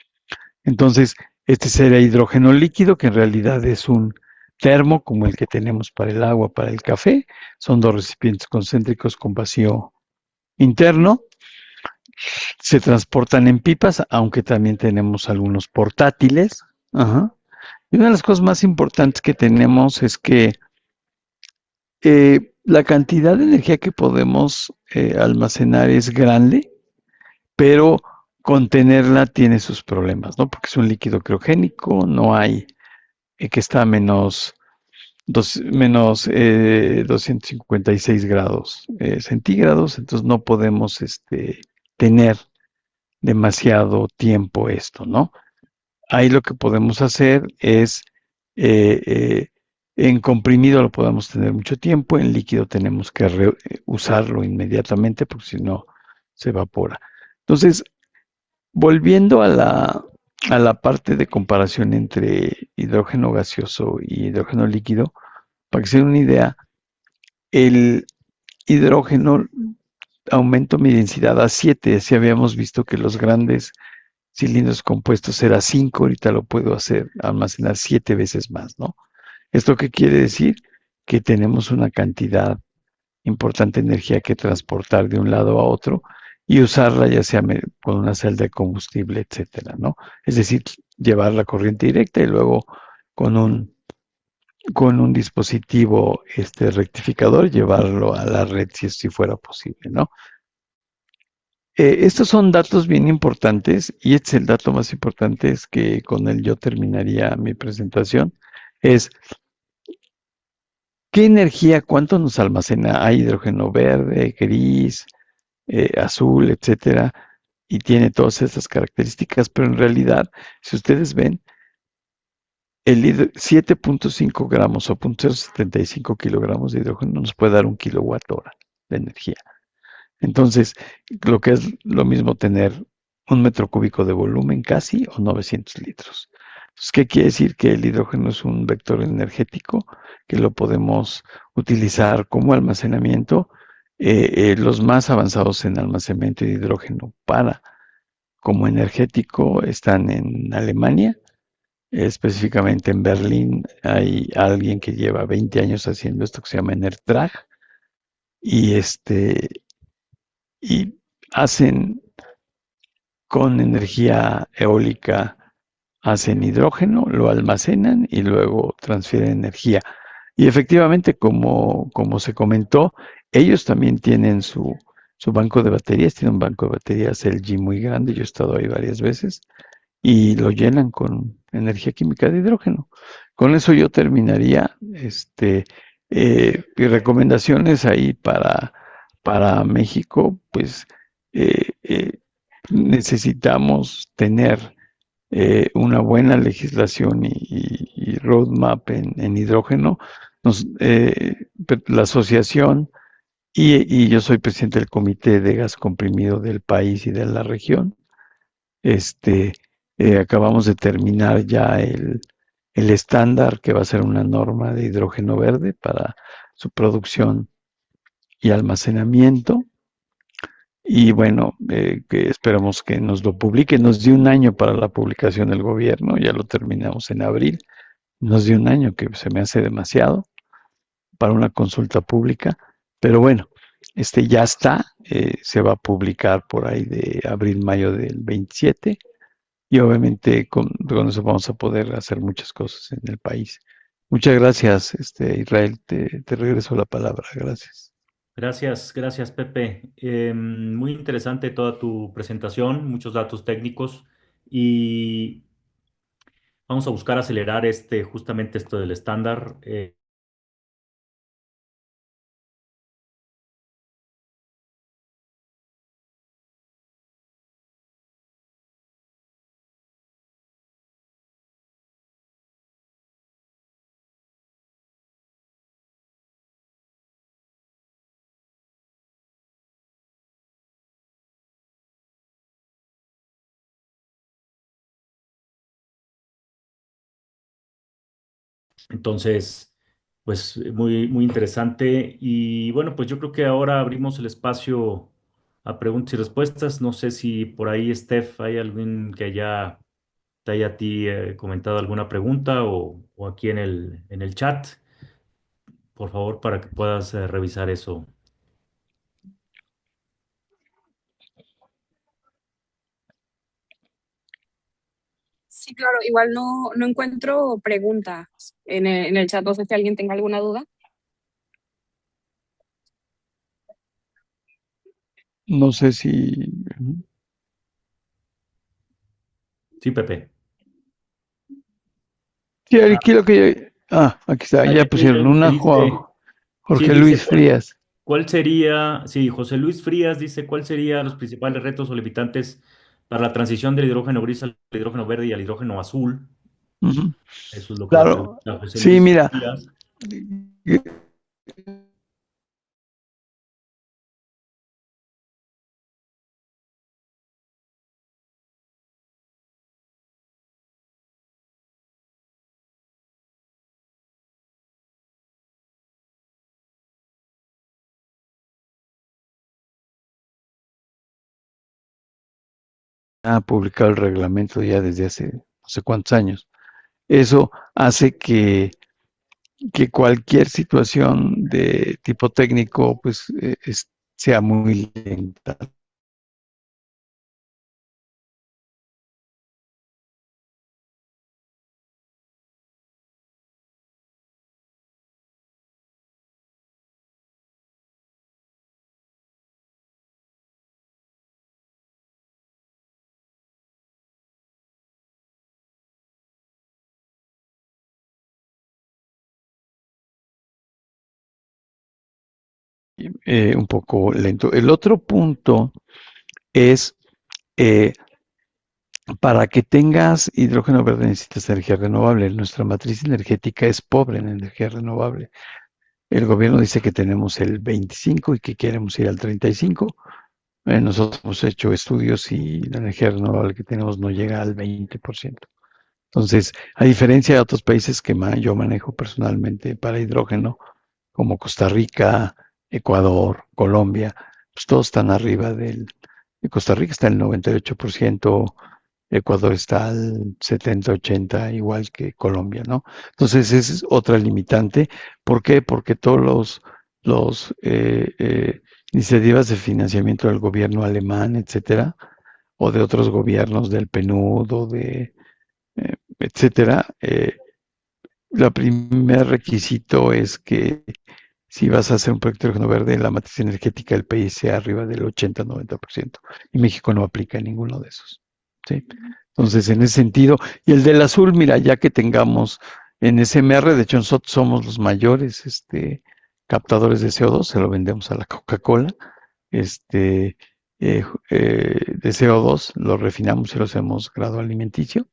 Entonces, este sería hidrógeno líquido, que en realidad es un termo como el que tenemos para el agua, para el café. Son dos recipientes concéntricos con vacío interno. Se transportan en pipas, aunque también tenemos algunos portátiles. Ajá. Y una de las cosas más importantes que tenemos es que la cantidad de energía que podemos almacenar es grande, pero contenerla tiene sus problemas, ¿no? Porque es un líquido criogénico, no hay que está a menos 256 grados centígrados, entonces no podemos tener demasiado tiempo esto, ¿no? Ahí lo que podemos hacer es, eh, eh, en comprimido lo podemos tener mucho tiempo, en líquido tenemos que usarlo inmediatamente porque si no se evapora. Entonces, volviendo a la parte de comparación entre hidrógeno gaseoso y hidrógeno líquido, para que se den una idea, el hidrógeno aumento mi densidad a 7. Si habíamos visto que los grandes cilindros compuestos era 5, ahorita lo puedo hacer, almacenar 7 veces más, ¿no? ¿Esto qué quiere decir? Que tenemos una cantidad importante de energía que transportar de un lado a otro y usarla ya sea con una celda de combustible, etcétera, ¿no? Es decir, llevar la corriente directa y luego con un dispositivo rectificador llevarlo a la red si fuera posible, ¿no? Estos son datos bien importantes y este es el dato más importante, es que con él yo terminaría mi presentación, es qué energía, cuánto nos almacena. Hay hidrógeno verde, gris, azul, etcétera, y tiene todas estas características, pero en realidad, si ustedes ven, el 7.5 gramos o 0.075 kilogramos de hidrógeno nos puede dar 1 kWh de energía. Entonces, lo que es lo mismo tener 1 metro cúbico de volumen casi o 900 litros. Entonces, ¿qué quiere decir? Que el hidrógeno es un vector energético que lo podemos utilizar como almacenamiento. Los más avanzados en almacenamiento de hidrógeno como energético están en Alemania Específicamente en Berlín hay alguien que lleva 20 años haciendo esto que se llama Enertrag y y hacen con energía eólica, hacen hidrógeno, lo almacenan y luego transfieren energía. Y efectivamente, como se comentó, ellos también tienen su banco de baterías, tienen un banco de baterías LG muy grande, yo he estado ahí varias veces, y lo llenan con energía química de hidrógeno. Con eso yo terminaría, y recomendaciones ahí para México, pues necesitamos tener una buena legislación y roadmap en hidrógeno. La asociación y yo soy presidente del comité de gas comprimido del país y de la región. Este, Acabamos de terminar ya el estándar que va a ser una norma de hidrógeno verde para su producción y almacenamiento. Y bueno, que esperamos que nos lo publique. Nos dio un año para la publicación del gobierno, ya lo terminamos en abril. Nos dio un año que se me hace demasiado para una consulta pública, pero bueno, ya está, se va a publicar por ahí de abril, mayo del 27 y obviamente con eso vamos a poder hacer muchas cosas en el país. Muchas gracias, Israel, te regreso la palabra, gracias. Gracias, gracias, Pepe. Muy interesante toda tu presentación, muchos datos técnicos y vamos a buscar acelerar justamente esto del estándar. Entonces, pues muy, muy interesante. Y bueno, pues yo creo que ahora abrimos el espacio a preguntas y respuestas. No sé si por ahí, Steph, hay alguien que te haya a ti comentado alguna pregunta o aquí en el chat, por favor, para que puedas revisar eso. Sí, claro, igual no encuentro preguntas en el chat, no sé si alguien tenga alguna duda. No sé si... Sí, Pepe. Sí, aquí lo que... aquí está, Hay ya aquí pusieron alguien que una, dice, sí, Jorge dice, Luis Frías. ¿cuál sería? Sí, José Luis Frías dice, ¿cuál serían los principales retos o limitantes para la transición del hidrógeno gris al hidrógeno verde y al hidrógeno azul? Ujú. Eso es lo que le Claro, pregunta José sí, Luis mira, Frías. ha publicado el reglamento ya desde hace no sé cuántos años. Eso hace que cualquier situación de tipo técnico pues sea muy lenta. Un poco lento. El otro punto es eh, para que tengas hidrógeno verde necesitas energía renovable. Nuestra matriz energética es pobre en energía renovable. El gobierno dice que tenemos el 25 y que queremos ir al 35. Nosotros hemos hecho estudios y la energía renovable que tenemos no llega al 20%. Entonces, a diferencia de otros países que yo manejo personalmente para hidrógeno, como Costa Rica, Ecuador, Colombia, pues todos están arriba Costa Rica está en el 98%, Ecuador está al 70, 80, igual que Colombia, ¿no? Entonces, esa es otra limitante. ¿Por qué? Porque todos los iniciativas de financiamiento del gobierno alemán, etcétera, o de otros gobiernos del PNUD o de etcétera, el primer requisito es que si vas a hacer un proyecto de hidrógeno verde, la matriz energética del país sea arriba del 80-90%. Y México no aplica en ninguno de esos. ¿Sí? Entonces, en ese sentido, y el del azul, mira, ya que tengamos en SMR, de hecho nosotros somos los mayores captadores de CO2, se lo vendemos a la Coca-Cola, este, de CO2, lo refinamos y lo hacemos grado alimenticio.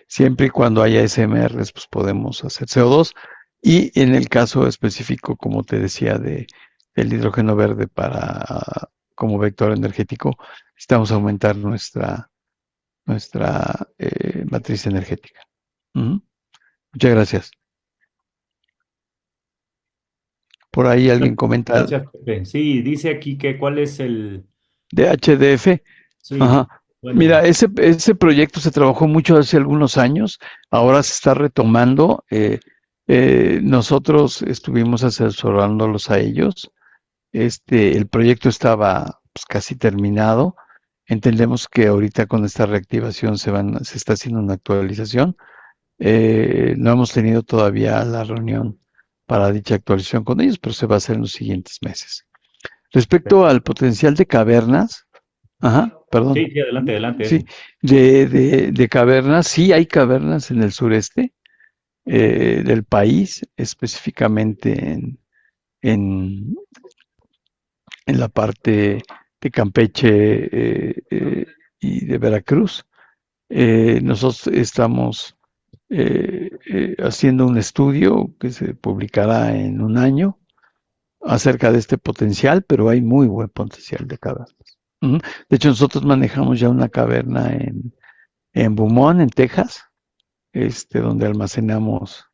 Siempre y cuando haya SMRs, pues podemos hacer CO2. Y en el caso específico, como te decía, del hidrógeno verde como vector energético, necesitamos aumentar nuestra matriz energética. Ujú. Muchas gracias. Por ahí alguien comenta Gracias, Pepe. Sí, dice aquí que cuál es el... de HDF. Sí, Ajá. bueno, Mira, ese proyecto se trabajó mucho hace algunos años, ahora se está retomando. Nosotros estuvimos asesorándolos a ellos. El proyecto estaba pues, casi terminado. Entendemos que ahorita con esta reactivación se está haciendo una actualización. No hemos tenido todavía la reunión para dicha actualización con ellos, pero se va a hacer en los siguientes meses. Respecto al potencial de cavernas, ajá, perdón. sí, sí, adelante, adelante. Sí, de cavernas, sí hay cavernas en el sureste del país, específicamente en, en la parte de Campeche y de Veracruz. Nosotros estamos haciendo un estudio que se publicará en un año acerca de este potencial, pero hay muy buen potencial de cavernas. Ujú. De hecho, nosotros manejamos ya una caverna en Beaumont, en Texas, donde almacenamos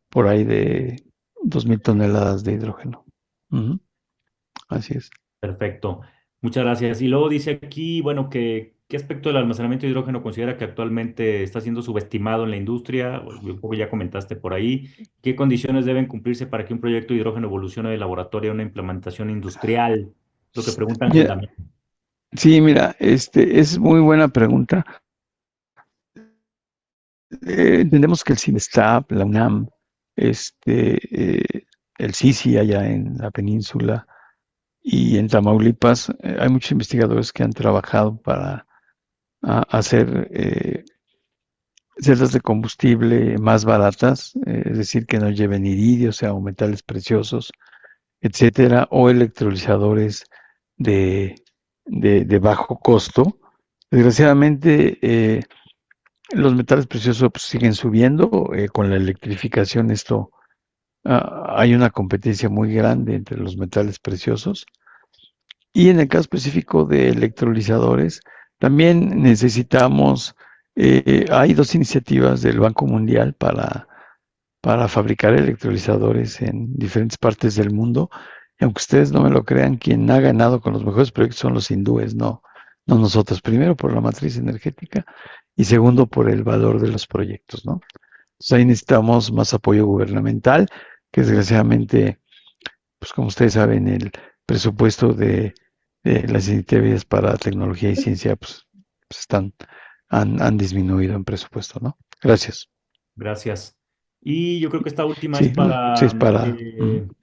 por ahí de 2.000 toneladas de hidrógeno. Ujú. Así es. Perfecto. Muchas gracias. Y luego dice aquí, bueno, que ¿qué aspecto del almacenamiento de hidrógeno considera que actualmente está siendo subestimado en la industria? Un poco ya comentaste por ahí. ¿Qué condiciones deben cumplirse para que un proyecto de hidrógeno evolucione de laboratorio a una implementación industrial? Lo que pregunta Ángel Mira, Damián. sí, mira, es muy buena pregunta. Entendemos que el CIMSTAB, la UNAM, el CICI allá en la península y en Tamaulipas, hay muchos investigadores que han trabajado para hacer celdas de combustible más baratas, es decir, que no lleven iridio, o sea, o metales preciosos, etcétera, o electrolizadores de, de bajo costo. Desgraciadamente, los metales preciosos pues, siguen subiendo. Con la electrificación, hay una competencia muy grande entre los metales preciosos. Y en el caso específico de electrolizadores, también necesitamos, hay dos iniciativas del Banco Mundial para fabricar electrolizadores en diferentes partes del mundo. Y aunque ustedes no me lo crean, quien ha ganado con los mejores proyectos son los hindúes, no nosotros. Primero por la matriz energética y segundo por el valor de los proyectos, ¿no? Entonces ahí necesitamos más apoyo gubernamental, que desgraciadamente, pues como ustedes saben, el presupuesto de las iniciativas para tecnología y ciencia, pues han disminuido en presupuesto, ¿no? Gracias. Gracias. Y yo creo que esta última Sí, sí,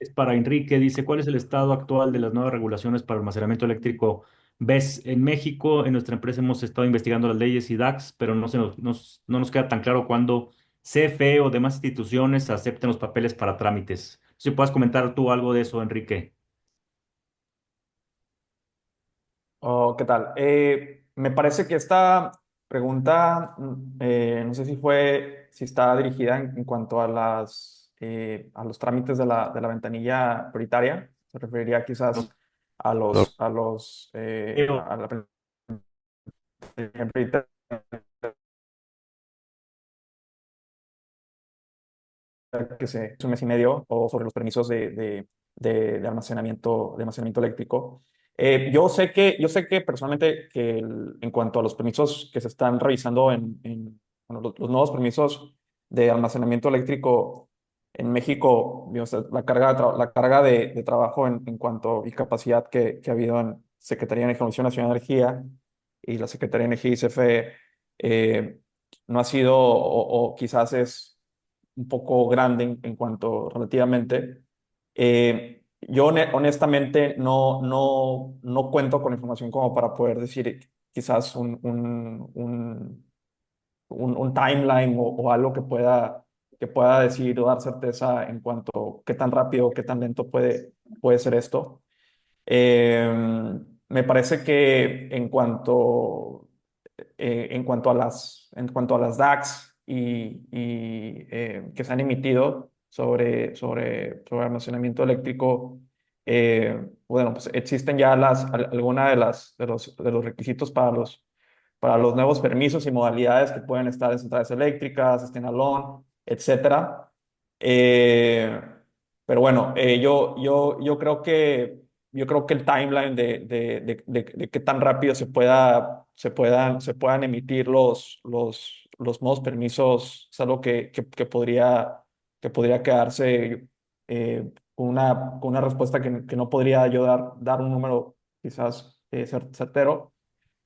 es para Enrique. Dice, ¿cuál es el estado actual de las nuevas regulaciones para almacenamiento eléctrico? Ves, en México, en nuestra empresa hemos estado investigando las leyes y DAX, pero no nos queda tan claro cuándo CFE o demás instituciones acepten los papeles para trámites. Si puedes comentar tú algo de eso, Enrique. Oh, ¿qué tal? Me parece que esta pregunta, no sé si está dirigida en cuanto a a los trámites de la ventanilla prioritaria. Se referiría quizás a la ventanilla prioritaria que se hace un mes y medio o sobre los permisos de almacenamiento eléctrico. Yo sé que personalmente que en cuanto a los permisos que se están revisando bueno, los nuevos permisos de almacenamiento eléctrico en México, o sea, la carga de trabajo en cuanto y capacidad que ha habido en Secretaría de Comisión Nacional de Energía y la Secretaría de Energía y CFE no ha sido o quizás es un poco grande en cuanto relativamente. Yo honestamente no cuento con información como para poder decir quizás un timeline o algo que pueda decir o dar certeza en cuanto a qué tan rápido o qué tan lento puede ser esto. Me parece que en cuanto a las DACs que se han emitido sobre almacenamiento eléctrico, bueno, pues existen ya algunas de los requisitos para los nuevos permisos y modalidades que pueden estar en centrales eléctricas, standalone, etcétera. Eh, pero bueno, yo creo que el timeline de qué tan rápido se puedan emitir los nuevos permisos es algo que podría quedarse con una respuesta que no podría yo dar un número quizás certero.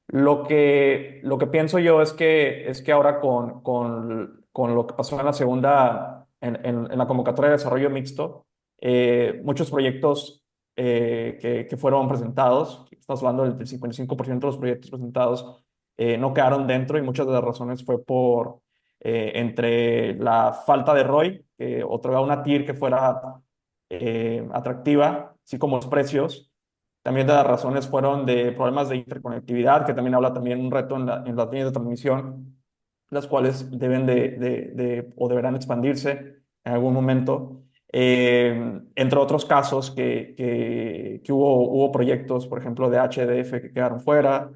Lo que pienso yo es que ahora con lo que pasó en la en la convocatoria de desarrollo mixto, muchos proyectos que fueron presentados, estamos hablando del 55% de los proyectos presentados, no quedaron dentro y muchas de las razones fue por entre la falta de ROI, otorgar una TIR que fuera atractiva, así como los precios. También de las razones fueron de problemas de interconectividad, que también habla también un reto en las líneas de transmisión, las cuales deben o deberán expandirse en algún momento. Entre otros casos que hubo proyectos, por ejemplo, de HDF que quedaron fuera,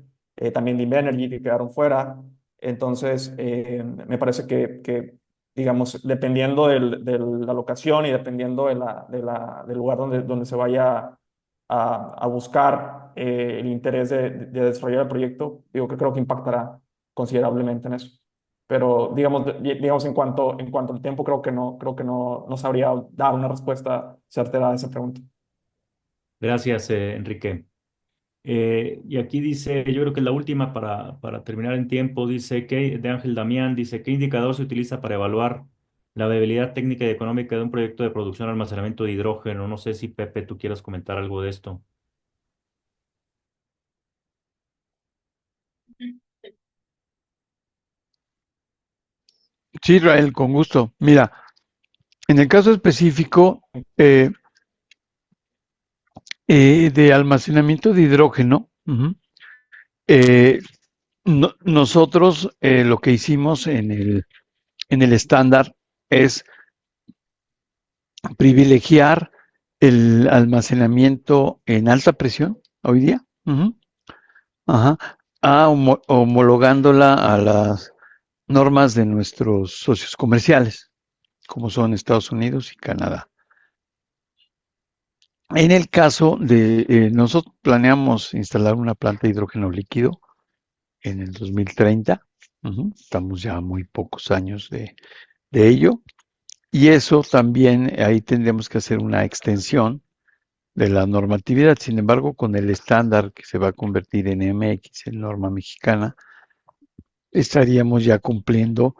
también de Invenergy que quedaron fuera. Entonces, me parece digamos, dependiendo de la locación y dependiendo del lugar donde se vaya a buscar el interés de desarrollar el proyecto, digo que creo que impactará considerablemente en eso. Pero digamos en cuanto al tiempo, creo que no sabría dar una respuesta certera a esa pregunta. Gracias, Enrique. Y aquí dice, yo creo que la última para terminar en tiempo, dice que de Ángel Damián, dice, ¿qué indicador se utiliza para evaluar la viabilidad técnica y económica de un proyecto de producción y almacenamiento de hidrógeno? No sé si Pepe, tú quieras comentar algo de esto. Sí, Israel, con gusto. Mira, en el caso específico eh, de almacenamiento de hidrógeno, eh, nosotros lo que hicimos en el estándar es privilegiar el almacenamiento en alta presión hoy día, ajá, homologándola a las normas de nuestros socios comerciales, como son Estados Unidos y Canadá. En el caso de nosotros planeamos instalar una planta de hidrógeno líquido en el 2030. Estamos ya a muy pocos años de ello. Y eso también, ahí tendremos que hacer una extensión de la normatividad. Sin embargo, con el estándar que se va a convertir en MX, en norma mexicana, estaríamos ya cumpliendo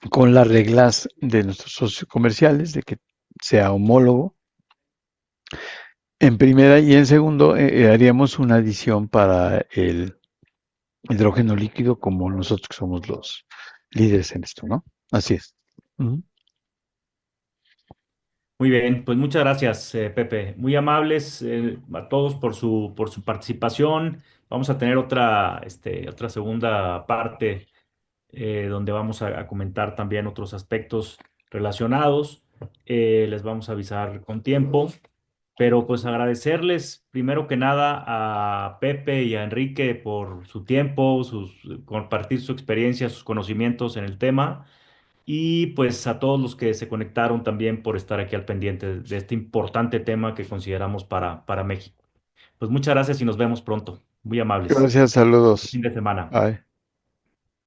con las reglas de nuestros socios comerciales, de que sea homólogo en primera, y en segundo haríamos una adición para el hidrógeno líquido, como nosotros que somos los líderes en esto, ¿no? Así es. Ujú. Muy bien, pues muchas gracias, Pepe. Muy amables a todos por su participación. Vamos a tener otra segunda parte donde vamos a comentar también otros aspectos relacionados. Les vamos a avisar con tiempo, pero pues agradecerles primero que nada a Pepe y a Enrique por su tiempo, compartir su experiencia, sus conocimientos en el tema. Y pues a todos los que se conectaron también por estar aquí al pendiente de este importante tema que consideramos para México. Pues muchas gracias y nos vemos pronto. Muy amables. Gracias, Fin saludos. de semana. Bye.